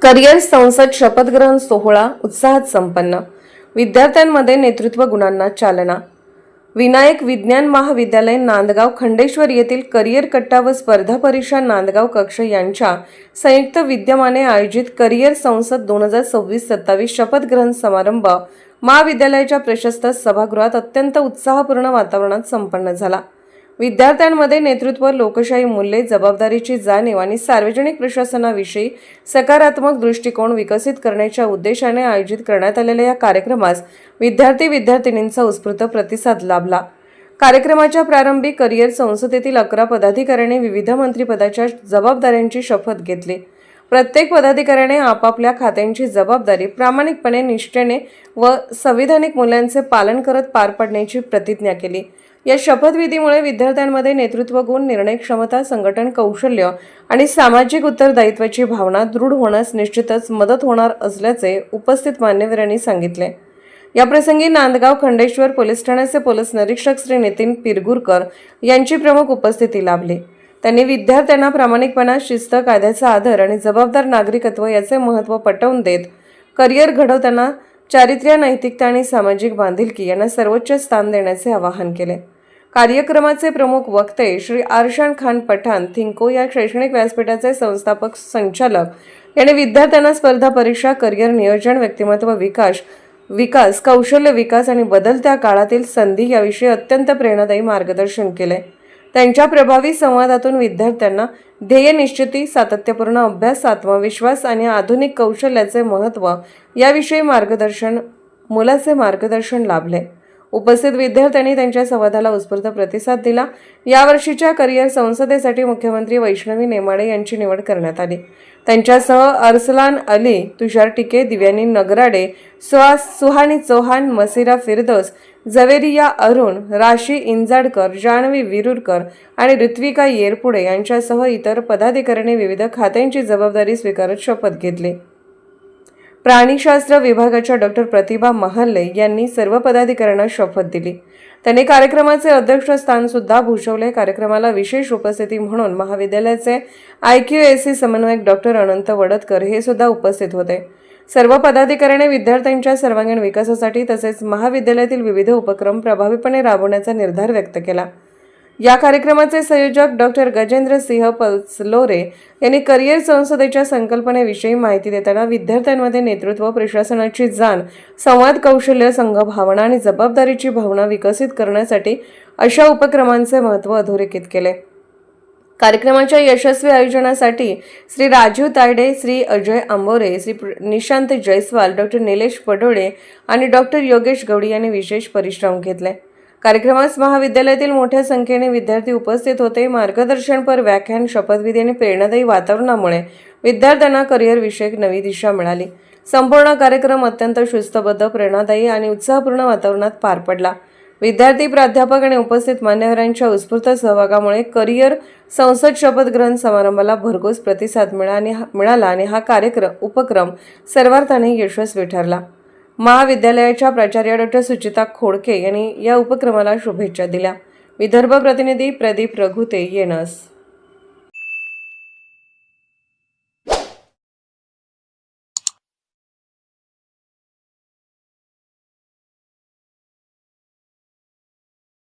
Career संसद शपथग्रहण सोहळा उत्साहात संपन्न. विद्यार्थ्यांमध्ये नेतृत्व गुणांना चालना. विनायक विज्ञान महाविद्यालय नांदगाव खंडेश्वर येथील करिअर कट्टा व स्पर्धा परीक्षा नांदगाव कक्ष यांच्या संयुक्त विद्यमाने आयोजित करिअर संसद 2026-27 शपथग्रहण समारंभ महाविद्यालयाच्या प्रशस्त सभागृहात अत्यंत उत्साहपूर्ण वातावरणात संपन्न झाला. विद्यार्थ्यांमध्ये नेतृत्व, लोकशाही मूल्ये, जबाबदारीची जाणीव आणि सार्वजनिक प्रशासनाविषयी सकारात्मक दृष्टिकोन विकसित करण्याच्या उद्देशाने आयोजित करण्यात आलेल्या या कार्यक्रमास विद्यार्थी-विद्यार्थिनींचा उत्स्फूर्त प्रतिसाद लाभला. कार्यक्रमाच्या प्रारंभी करिअर संसदेतील 11 पदाधिकाऱ्यांनी विविध मंत्रिपदाच्या जबाबदाऱ्यांची शपथ घेतली. प्रत्येक पदाधिकाऱ्याने आपापल्या खात्यांची जबाबदारी प्रामाणिकपणे, निष्ठेने व संविधानिक मूल्यांचे पालन करत पार पाडण्याची प्रतिज्ञा केली. या शपथविधीमुळे विद्यार्थ्यांमध्ये नेतृत्व गुण, निर्णय क्षमता, संघटन कौशल्य आणि सामाजिक उत्तरदायित्वाची भावना दृढ होण्यास निश्चितच मदत होणार असल्याचे उपस्थित मान्यवरांनी सांगितले. याप्रसंगी नांदगाव खंडेश्वर पोलीस ठाण्याचे पोलीस निरीक्षक श्री नितीन पिरगुरकर यांची प्रमुख उपस्थिती लाभली. त्यांनी विद्यार्थ्यांना प्रामाणिकपणा, शिस्त, कायद्याचा आदर आणि जबाबदार नागरिकत्व याचे महत्त्व पटवून देत करिअर घडवताना चारित्र्य, नैतिकता आणि सामाजिक बांधिलकी यांना सर्वोच्च स्थान देण्याचे आवाहन केले. कार्यक्रमाचे प्रमुख वक्ते श्री आरशान खान पठाण थिंको या शैक्षणिक व्यासपीठाचे संस्थापक संचालक यांनी विद्यार्थ्यांना स्पर्धा परीक्षा, करिअर नियोजन, व्यक्तिमत्व विकास, कौशल्य विकास आणि बदलत्या काळातील संधी याविषयी अत्यंत प्रेरणादायी मार्गदर्शन केले. त्यांच्या प्रभावी संवादातून विद्यार्थ्यांना ध्येयनिश्चिती, सातत्यपूर्ण अभ्यास, आत्मविश्वास आणि आधुनिक कौशल्याचे महत्त्व याविषयी मोलाचे मार्गदर्शन लाभले. उपस्थित विद्यार्थ्यांनी त्यांच्या संवादाला उत्स्फूर्त प्रतिसाद दिला. यावर्षीच्या करिअर संसदेसाठी मुख्यमंत्री वैष्णवी नेमाडे यांची निवड करण्यात आली. त्यांच्यासह अरसलान अली, तुषार टिके, दिव्यानी नगराडे, सुहानी चौहान, मसिरा फिरदौस, जवेरिया अरुण, राशी इंजाडकर, जान्हवी विरुरकर आणि ऋत्विका येरपुडे यांच्यासह इतर पदाधिकाऱ्यांनी विविध खात्यांची जबाबदारी स्वीकारत शपथ घेतली. प्राणीशास्त्र विभागाच्या डॉक्टर प्रतिभा महाले यांनी सर्व पदाधिकाऱ्यांना शपथ दिली. त्यांनी कार्यक्रमाचे अध्यक्षस्थान सुद्धा भूषवले. कार्यक्रमाला विशेष उपस्थिती म्हणून महाविद्यालयाचे IQAC समन्वयक डॉक्टर अनंत वडतकर हे सुद्धा उपस्थित होते. सर्व पदाधिकाऱ्यांनी विद्यार्थ्यांच्या सर्वांगीण विकासासाठी तसेच महाविद्यालयातील विविध उपक्रम प्रभावीपणे राबवण्याचा निर्धार व्यक्त केला. या कार्यक्रमाचे संयोजक डॉक्टर गजेंद्र सिंह पल्सलोरे यांनी करिअर संसदेच्या संकल्पनेविषयी माहिती देताना विद्यार्थ्यांमध्ये नेतृत्व, प्रशासनाची जाण, संवाद कौशल्य, संघभावना आणि जबाबदारीची भावना विकसित करण्यासाठी अशा उपक्रमांचे महत्त्व अधोरेखित केले. कार्यक्रमाच्या यशस्वी आयोजनासाठी श्री राजीव तायडे, श्री अजय आंबोरे, श्री निशांत जयस्वाल, डॉक्टर निलेश पडोळे आणि डॉक्टर योगेश गवडी यांनी विशेष परिश्रम घेतले. कार्यक्रमास महाविद्यालयातील मोठ्या संख्येने विद्यार्थी उपस्थित होते. मार्गदर्शनपर व्याख्यान, शपथविधी आणि प्रेरणादायी वातावरणामुळे विद्यार्थ्यांना करिअर विषयक नवी दिशा मिळाली. संपूर्ण कार्यक्रम अत्यंत शिस्तबद्ध, प्रेरणादायी आणि उत्साहपूर्ण वातावरणात पार पडला. विद्यार्थी, प्राध्यापक आणि उपस्थित मान्यवरांच्या उत्स्फूर्त सहभागामुळे करिअर संसद शपथग्रहण समारंभाला भरघोस प्रतिसाद मिळाला आणि हा उपक्रम सर्वार्थाने यशस्वी ठरला. महाविद्यालयाच्या प्राचार्य डॉक्टर सुचिता खोडके यांनी या उपक्रमाला शुभेच्छा दिल्या. विदर्भ प्रतिनिधी प्रदीप रघुते, येनस.